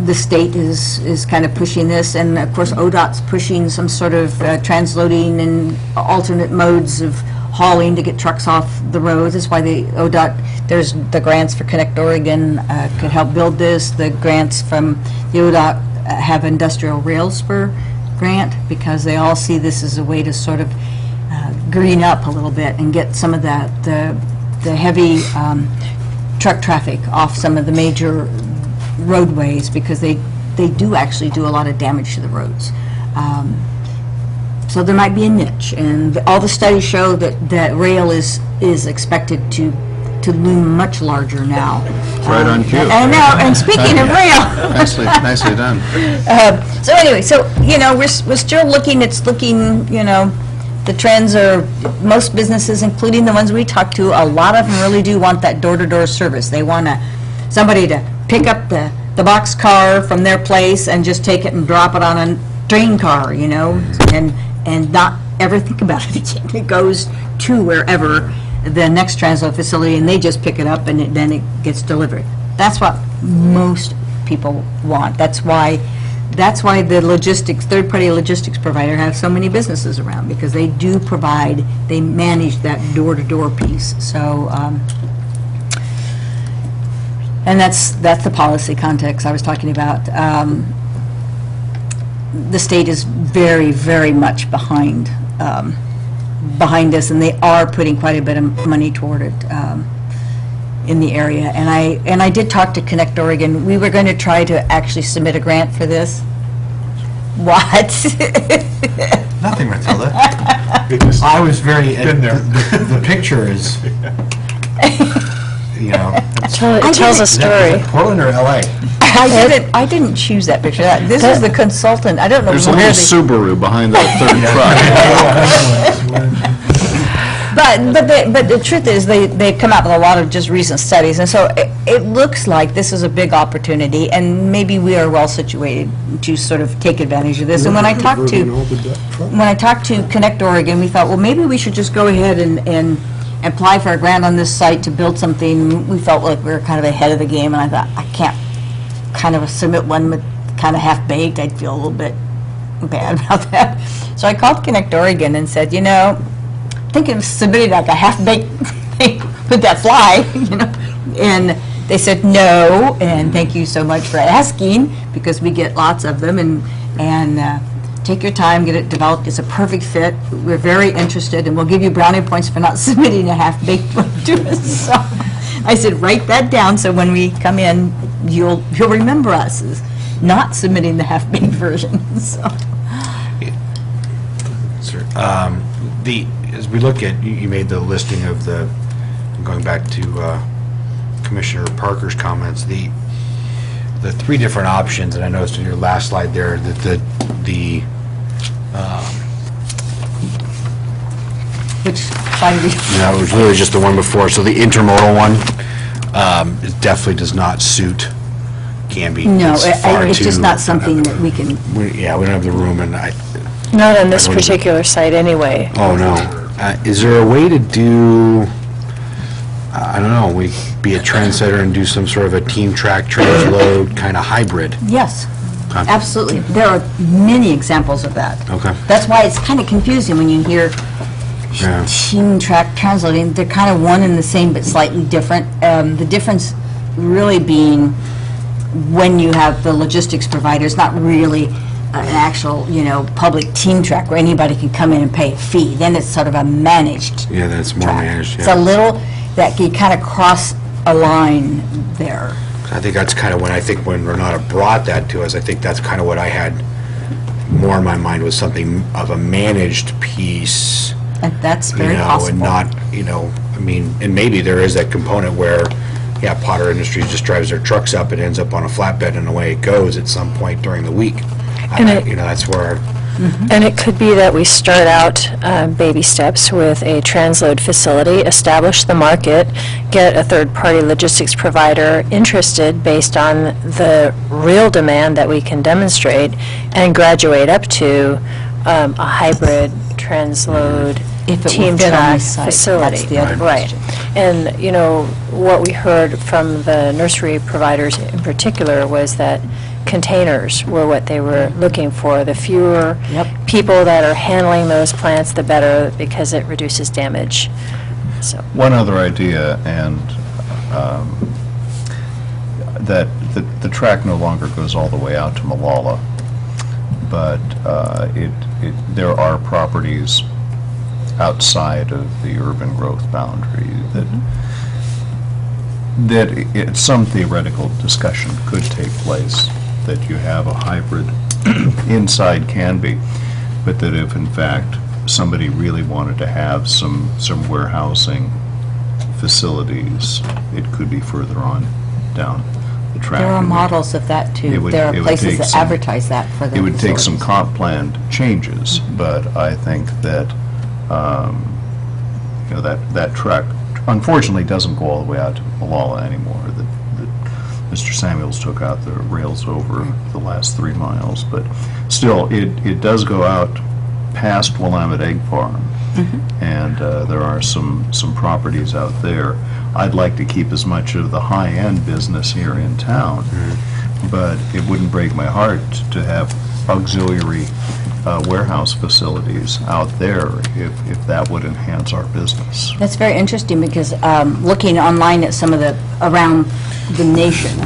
the state is kind of pushing this, and of course ODOT's pushing some sort of transloading and alternate modes of hauling to get trucks off the roads. That's why the ODOT, there's the grants for Connect Oregon could help build this. The grants from the ODOT have industrial rail spur grant, because they all see this as a way to sort of green up a little bit and get some of that, the heavy truck traffic off some of the major roadways, because they do actually do a lot of damage to the roads. So there might be a niche, and all the studies show that rail is expected to loom much larger now. Right on cue. I know, and speaking of rail. Nicely done. So anyway, we're still looking, it's looking, the trends are, most businesses, including the ones we talk to, a lot of them really do want that door-to-door service. They want somebody to pick up the box car from their place and just take it and drop it on a train car, and not ever think about it again. It goes to wherever the next transload facility, and they just pick it up, and then it gets delivered. That's what most people want. That's why the logistics, third-party logistics provider have so many businesses around, because they do provide, they manage that door-to-door piece. So, and that's the policy context I was talking about. The state is very, very much behind us, and they are putting quite a bit of money toward it in the area. And I did talk to Connect Oregon. We were going to try to actually submit a grant for this. What? Nothing, Matilda. I was very, Been there. The picture is, It tells a is story. it Portland or LA? I didn't choose that picture. This is the consultant. I don't know There's a where little they... Subaru behind that third truck. But the truth is, they've come out with a lot of just recent studies, and so it looks like this is a big opportunity, and maybe we are well situated to sort of take advantage of this. And when I talked to Connect Oregon, we thought, well, maybe we should just go ahead and apply for a grant on this site to build something. We felt like we were kind of ahead of the game, and I thought, I can't kind of submit one with kind of half-baked. I'd feel a little bit bad about that. So I called Connect Oregon and said, thinking of submitting like a half-baked thing, would that fly? And they said no, and thank you so much for asking, because we get lots of them, and take your time, get it developed. It's a perfect fit. We're very interested, and we'll give you brownie points for not submitting a half-baked one to us. So I said, write that down, so when we come in, you'll remember us as not submitting the half-baked version. So. As we look at, you made the listing of going back to Commissioner Parker's comments, the three different options, and I noticed in your last slide there that Which side of the... No, it was really just the one before. So the intermodal one, it definitely does not suit Canby. No, It's far it's just too- not something that we can... we don't have the room, and Not on this I don't even- particular site, anyway. oh, no. Is there a way to do, I don't know, we be a trendsetter and do some sort of a team track transload kind of hybrid? Yes, Okay. absolutely. There are many examples of that. Okay. That's why it's kind of confusing when you hear Yeah. team track transloading. They're kind of one and the same, but slightly different. The difference really being when you have the logistics provider, it's not really an actual, public team track where anybody can come in and pay a fee. Then it's sort of a managed Yeah, that's more track. managed, It's a yeah. little, that you kind of cross a line there. I think that's kind of when Renata brought that to us, I think that's kind of what I had more in my mind, was something of a managed piece. And that's very possible. And not, and maybe there is that component where, Potter Industries just drives their trucks up, it ends up on a flatbed, and away it goes at some point during the week. And That's where, And it could be that we start out baby steps with a transload facility, establish the market, get a third-party logistics provider interested based on the real demand that we can demonstrate, and graduate up to a hybrid transload If it will team fit on track the site, facility. that's the other Right. question. And, you know, what we heard from the nursery providers in particular was that containers were what they were looking for. The fewer Yep. people that are handling those plants, the better, because it reduces damage. So, One other idea, and that the track no longer goes all the way out to Malala, but there are properties outside of the urban growth boundary that some theoretical discussion could take place, that you have a hybrid inside can be, but that if in fact somebody really wanted to have some warehousing facilities, it could be further on down the track. There are And models of that, it too. would- There it are would places take that some- advertise that for their It would take some facilities. comp plan changes, but I think that, you know, that track unfortunately doesn't go all the way out to Malala anymore. That Mr. Samuels took out the rails over the last 3 miles, but still, it does go out past Willamette Egg Farm, and there are some properties out there. I'd like to keep as much of the high-end business here in town, but it wouldn't break my heart to have auxiliary warehouse facilities out there if that would enhance our business. That's very interesting, because looking online at some of the, around the nation,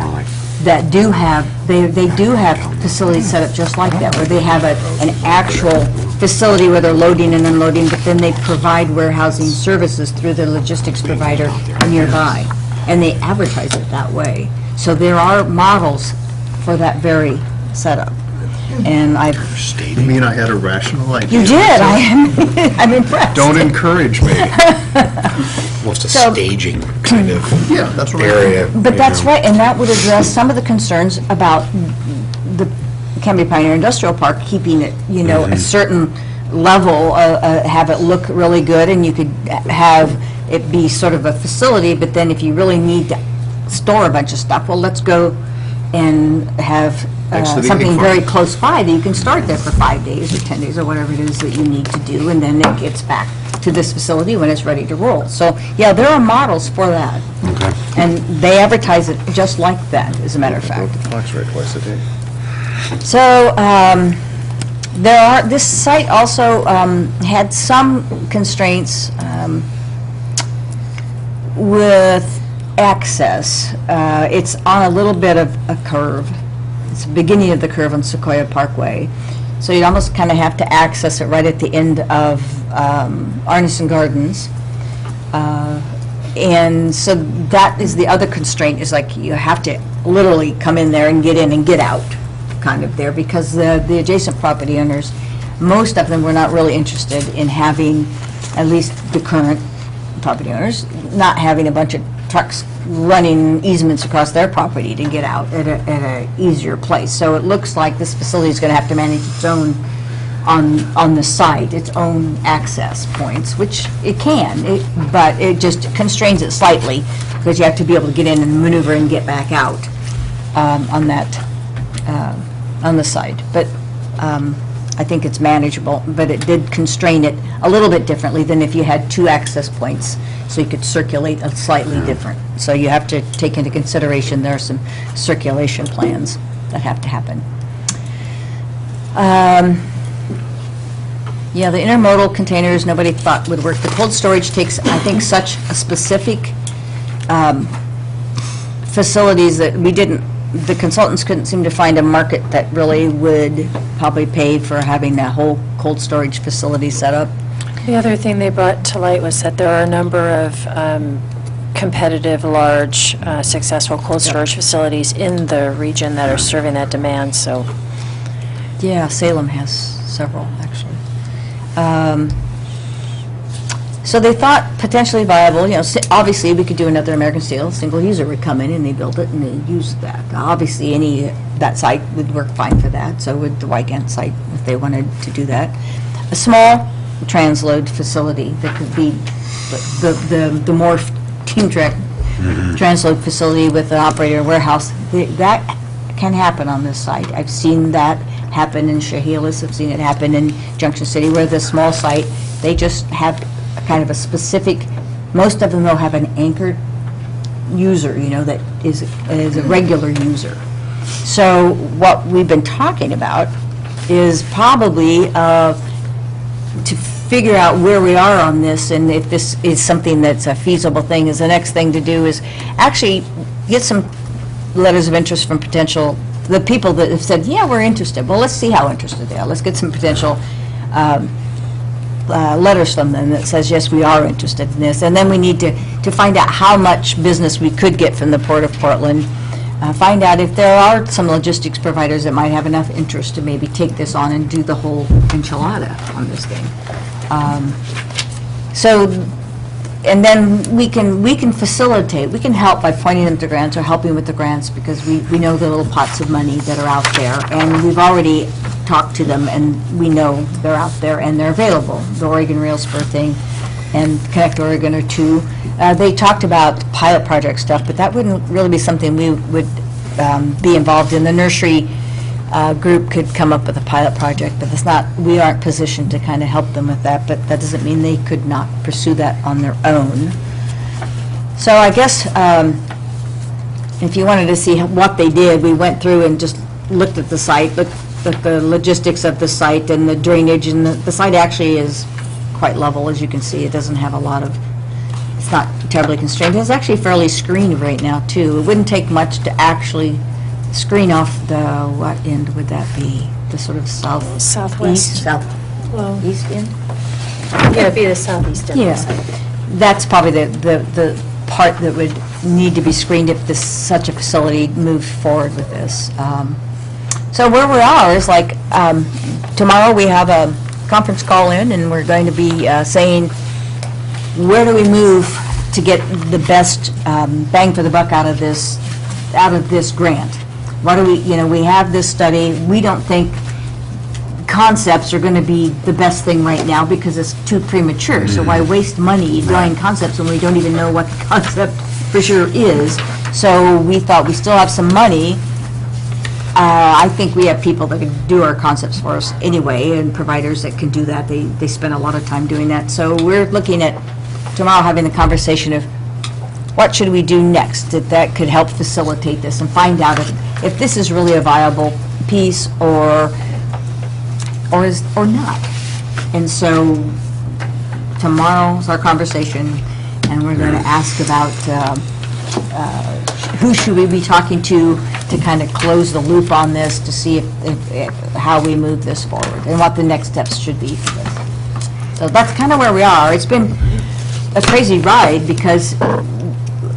that do have, they do have facilities set up just like that, where they have an actual facility where they're loading and unloading, but then they provide warehousing services through the logistics provider nearby, and they advertise it that way. So there are models for that very setup. And I've, You mean I had a rational idea? you did, I'm impressed. Don't encourage me. Almost a So- staging kind of Yeah, that's what I area. But that's right, and that would address some of the concerns about the Canby Pioneer Industrial Park, keeping it, you know, a certain level, have it look really good, and you could have it be sort of a facility, but then if you really need to store a bunch of stuff, well, let's go and have Next to the something egg very farm. close by that you can start there for 5 days or 10 days or whatever it is that you need to do, and then it gets back to this facility when it's ready to roll. So, yeah, there are models for that. Okay. And they advertise it just like that, as a matter of fact. Foxrite twice a day. So, this site also had some constraints with access. It's on a little bit of a curve. It's the beginning of the curve on Sequoia Parkway. So you'd almost kind of have to access it right at the end of Arneson Gardens. And so that is the other constraint, is like you have to literally come in there and get in and get out, kind of there, because the adjacent property owners, most of them were not really interested in having, at least the current property owners, not having a bunch of trucks running easements across their property to get out at a easier place. So it looks like this facility is going to have to manage its own, on the site, its own access points, which it can, but it just constrains it slightly, because you have to be able to get in and maneuver and get back out on that, on the site. But I think it's manageable, but it did constrain it a little bit differently than if you had 2 access points, so you could circulate a slightly different. So you have to take into consideration there are some circulation plans that have to happen. Yeah, the intermodal containers, nobody thought would work. The cold storage takes, I think, such a specific facilities that we didn't, the consultants couldn't seem to find a market that really would probably pay for having a whole cold storage facility set up. the other thing they brought to light was that there are a number of competitive, large, successful cold storage facilities in the region that are serving that demand, so. Yeah, Salem has several, actually. So they thought potentially viable, you know, obviously we could do another American Steel, single user would come in and they build it and they use that. Obviously, any that site would work fine for that, so would the Wygant site if they wanted to do that. A small transload facility that could be the more team track transload facility with an operator warehouse, that can happen on this site. I've seen that happen in Chehalis, I've seen it happen in Junction City, where the small site, they just have kind of a specific, most of them will have an anchored user, you know, that is a regular user. So what we've been talking about is probably to figure out where we are on this, and if this is something that's a feasible thing, is the next thing to do is actually get some letters of interest from the people that have said, yeah, we're interested. Well, let's see how interested they are. Let's get some potential letters from them that says, yes, we are interested in this. And then we need to find out how much business we could get from the Port of Portland, find out if there are some logistics providers that might have enough interest to maybe take this on and do the whole enchilada on this thing. And then we can facilitate, we can help by pointing them to grants or helping with the grants, because we know the little pots of money that are out there, and we've already talked to them, and we know they're out there and they're available. The Oregon Rail Spur thing and Connect Oregon are two. They talked about pilot project stuff, but that wouldn't really be something we would be involved in. The nursery group could come up with a pilot project, but it's not, we aren't positioned to kind of help them with that, but that doesn't mean they could not pursue that on their own. So I guess if you wanted to see what they did, we went through and just looked at the site, looked at the logistics of the site and the drainage, and the site actually is quite level, as you can see. It doesn't have a lot of, it's not terribly constrained. It's actually fairly screened right now, too. It wouldn't take much to actually screen off the, what end would that be? The sort of Southwest. Southeast end? Yeah, it'd be the southeast end. Yeah. That's probably the part that would need to be screened if such a facility moved forward with this. So where we are is like, tomorrow we have a conference call in, and we're going to be saying, where do we move to get the best bang for the buck out of this grant? What do we, we have this study. We don't think concepts are going to be the best thing right now because it's too premature. So why waste money doing concepts when we don't even know what the concept for sure is? So we thought we still have some money. I think we have people that can do our concepts for us anyway, and providers that can do that. They spend a lot of time doing that. So we're looking at tomorrow having the conversation of what should we do next that could help facilitate this and find out if this is really a viable piece or not. And so tomorrow's our conversation, and we're going to ask about who should we be talking to kind of close the loop on this, to see if how we move this forward and what the next steps should be for this. So that's kind of where we are. It's been a crazy ride because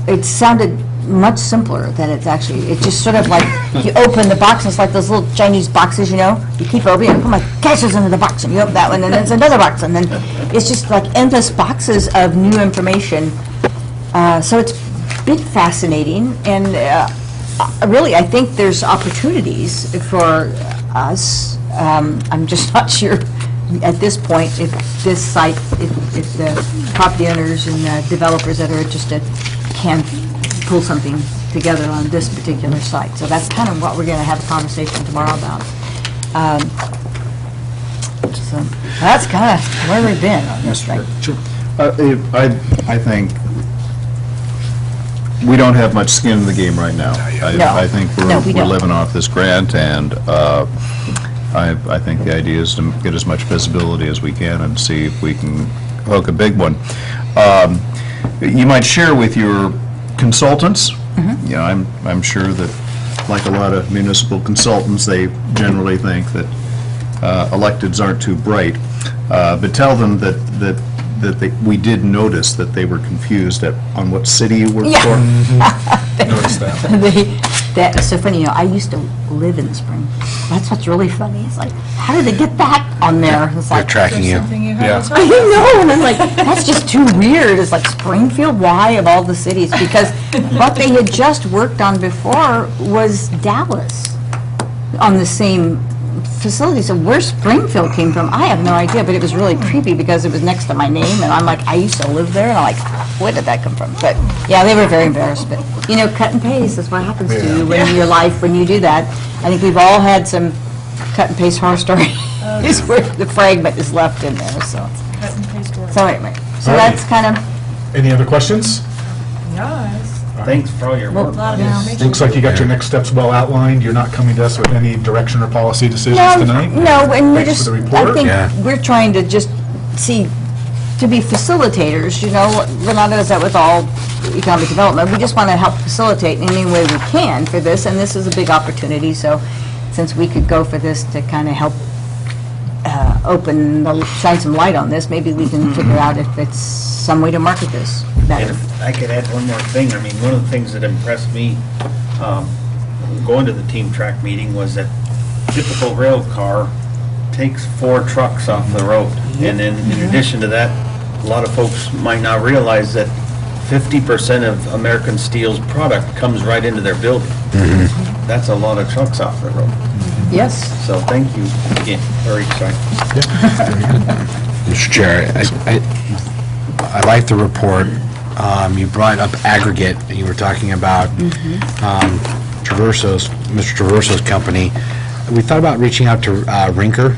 it sounded much simpler than it's actually. It's just sort of like you open the box, and it's like those little Chinese boxes, you keep opening and put my cashes into the box, and you open that one, and then there's another box, and then it's just like endless boxes of new information. So it's been fascinating, and really, I think there's opportunities for us. I'm just not sure at this point if this site, if the property owners and the developers that are interested can pull something together on this particular site. So that's kind of what we're going to have a conversation tomorrow about. So that's kind of where we've been on this thing. Sure. I think we don't have much skin in the game right now. I think we're living off this grant, and I think the idea is to get as much visibility as we can and see if we can hook a big one. You might share with your consultants. I'm sure that, like a lot of municipal consultants, they generally think that electeds aren't too bright. But tell them that we did notice that they were confused on what city you worked for. Noticed that. That's so funny. I used to live in Spring. That's what's really funny. It's like, how did they get that on there? It's They're like, tracking you. I know, and I'm like, that's just too weird. It's like Springfield, why of all the cities? Because what they had just worked on before was Dallas. on the same facility. So where Springfield came from, I have no idea, but it was really creepy because it was next to my name, and I'm like, I used to live there, and I'm like, where did that come from? But, yeah, they were very embarrassed, but, you know, cut and paste is what happens to you in your life when you do that. I think we've all had some cut and paste horror stories where the fragment is left in there, so. Cut and paste work. So anyway, so All right. that's kind of, Any other questions? Yes. Thanks for all your work. Looks like you got your next steps well outlined. You're not coming to us with any direction or policy decisions no, tonight? no, and we're Thanks just, for the I report. think Yeah. we're trying to just see, to be facilitators, you know, Renata does that with all economic development. We just want to help facilitate in any way we can for this, and this is a big opportunity, so since we could go for this to kind of help shine some light on this, maybe we can figure out if it's some way to market this And better. if I could add one more thing, I mean, one of the things that impressed me going to the team track meeting was that typical rail car takes 4 trucks off the road. And then in addition to that, a lot of folks might not realize that 50% of American Steel's product comes right into their building. That's a lot of trucks off the road. Yes. So thank you again, very exciting. Mr. Chair, I like the report. You brought up aggregate, and you were talking about Mr. Traverso's company. We thought about reaching out to Rinker.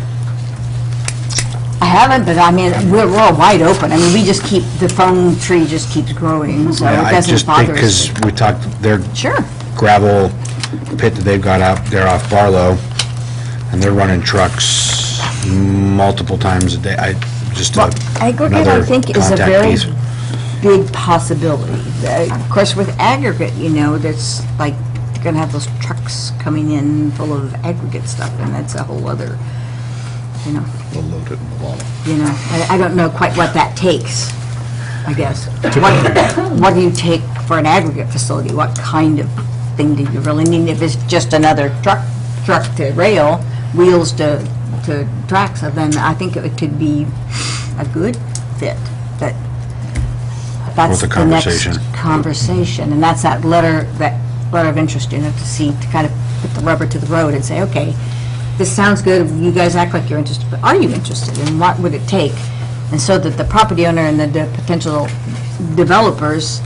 I haven't, but I mean, we're all wide open. I mean, we just keep, the phone tree just keeps growing, so it I doesn't just think, bother us. because we talked, their Sure. gravel pit that they've got up there off Barlow, and they're running trucks multiple times a day. Well, aggregate, I think, is a contact very piece. big possibility. Of course, with aggregate, you know, that's like, you're gonna have those trucks coming in full of aggregate stuff, and that's a whole other, you know, We'll load it in the wall. I don't know quite what that takes, I guess. What do you take for an aggregate facility? What kind of thing do you really need? If it's just another truck to rail, wheels to tracks, then I think it could be a good fit, but that's Worth a the next conversation. conversation, and that's that letter of interest, you know, to see, to kind of put the rubber to the road and say, okay, this sounds good, you guys act like you're interested, but are you interested, and what would it take? And so that the property owner and the potential developers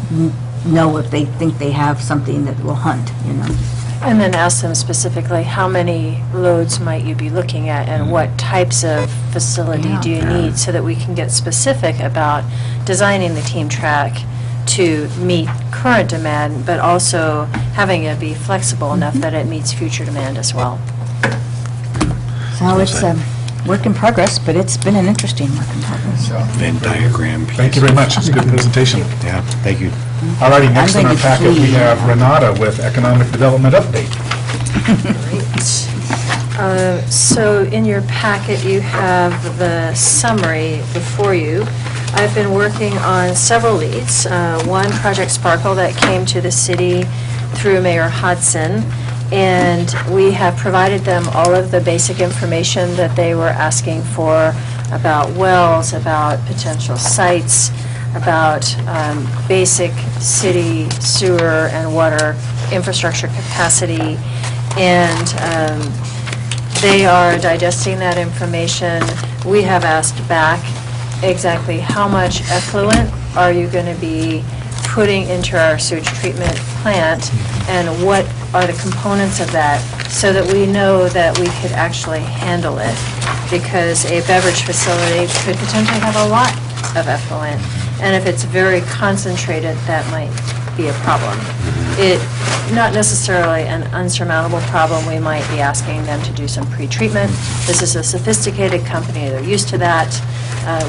know if they think they have something that will hunt, you know? And then ask them specifically, how many loads might you be looking at, and what types of facility do you need, so that we can get specific about designing the team track to meet current demand, but also having it be flexible enough that it meets future demand as well. So it's a work in progress, but it's been an interesting work in progress. Venn diagram piece. Thank you very much. It's a good presentation. Yeah, thank you. All righty, next in our going to packet, we flee. have Renata with Economic Development Update. So in your packet, you have the summary before you. I've been working on several leads. One, Project Sparkle, that came to the city through Mayor Hudson, and we have provided them all of the basic information that they were asking for about wells, about potential sites, about basic city sewer and water infrastructure capacity, and they are digesting that information. We have asked back exactly how much effluent are you going to be putting into our sewage treatment plant, and what are the components of that, so that we know that we could actually handle it, because a beverage facility could potentially have a lot of effluent, and if it's very concentrated, that might be a problem. It, not necessarily an unsurmountable problem, we might be asking them to do some pre-treatment. This is a sophisticated company, they're used to that.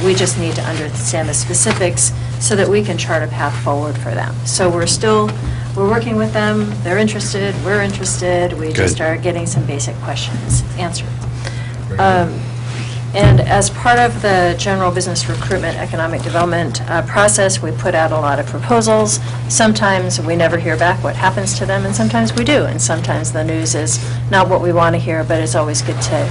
We just need to understand the specifics so that we can chart a path forward for them. So we're working with them, they're interested, we're interested, we just are getting some basic questions answered. And as part of the general business recruitment economic development process, we put out a lot of proposals. Sometimes we never hear back what happens to them, and sometimes we do. And sometimes the news is not what we want to hear, but it's always good to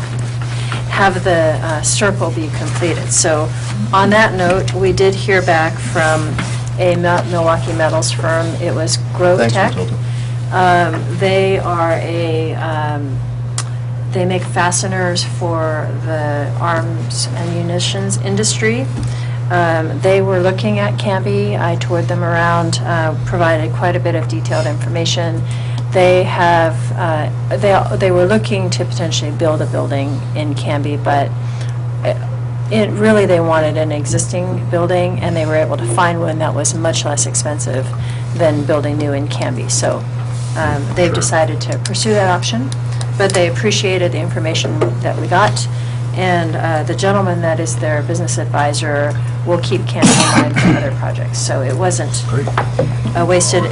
have the circle be completed. So on that note, we did hear back from a Milwaukee Metals firm. It was Grove Tech. They are a They make fasteners for the arms and munitions industry. They were looking at Canby. I toured them around, provided quite a bit of detailed information. They have, they were looking to potentially build a building in Canby, but really they wanted an existing building, and they were able to find one that was much less expensive than building new in Canby. So they've decided to pursue that option, but they appreciated the information that we got. And the gentleman that is their business advisor will keep Canby in mind for other projects. So it wasn't a wasted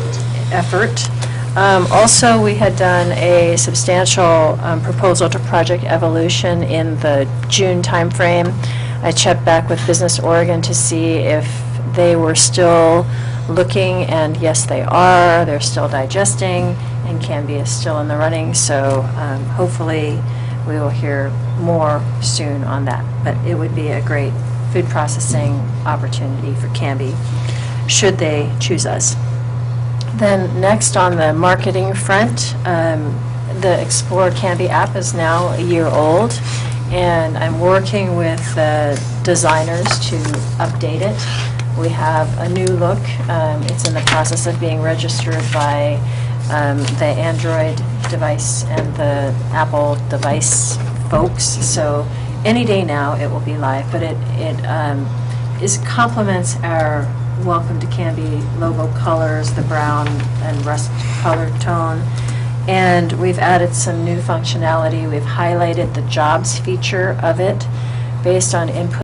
effort. Also, we had done a substantial proposal to Project Evolution in the June timeframe. I checked back with Business Oregon to see if they were still looking, and yes, they are. They're still digesting, and Canby is still in the running. So hopefully we will hear more soon on that. But it would be a great food processing opportunity for Canby, should they choose us. Then next on the marketing front, the Explore Canby app is now a year old, and I'm working with designers to update it. We have a new look. It's in the process of being registered by the Android device and the Apple device folks. So any day now it will be live, but it complements our Welcome to Canby logo colors, the brown and rust color tone. And we've added some new functionality. We've highlighted the jobs feature of it based on input